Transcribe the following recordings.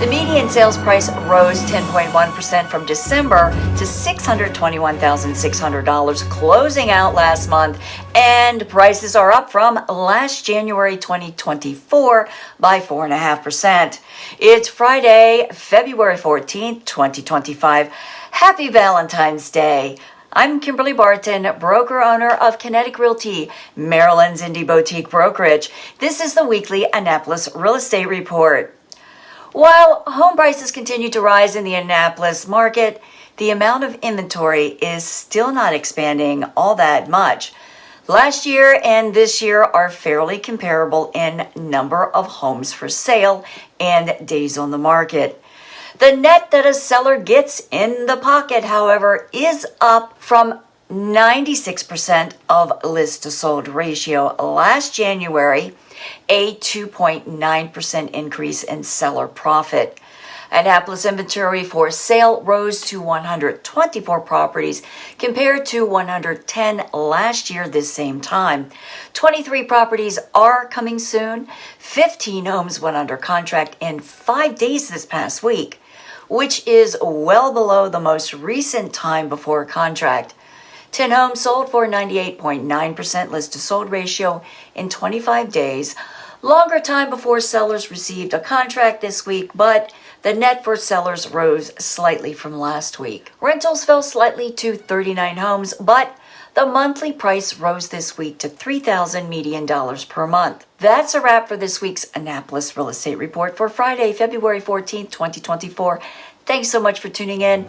The median sales price rose 10.1% from December to $621,600, closing out last month, and prices are up from last January 2024 by 4.5%. It's Friday, February 14th, 2025. Happy Valentine's Day. I'm Kimberly Barton, broker-owner of Kinetic Realty, Maryland's indie boutique brokerage. This is the weekly Annapolis Real Estate Report. While home prices continue to rise in the Annapolis market, the amount of inventory is still not expanding all that much. Last year and this year are fairly comparable in number of homes for sale and days on the market. The net that a seller gets in the pocket, however, is up from 96% of list to sold ratio last January, a 2.9% increase in seller profit. Annapolis inventory for sale rose to 124 properties compared to 110 last year this same time. 23 properties are coming soon. 15 homes went under contract in 5 days this past week, which is well below the most recent time before contract. 10 homes sold for 98.9% list to sold ratio in 25 days. Longer time before sellers received a contract this week, but the net for sellers rose slightly from last week. Rentals fell slightly to 39 homes, but the monthly price rose this week to $3,000 median per month. That's a wrap for this week's Annapolis Real Estate Report for Friday, February 14th, 2024. Thanks so much for tuning in.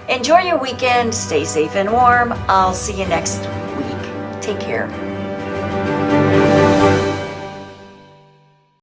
Enjoy your weekend. Stay safe and warm. I'll see you next week. Take care.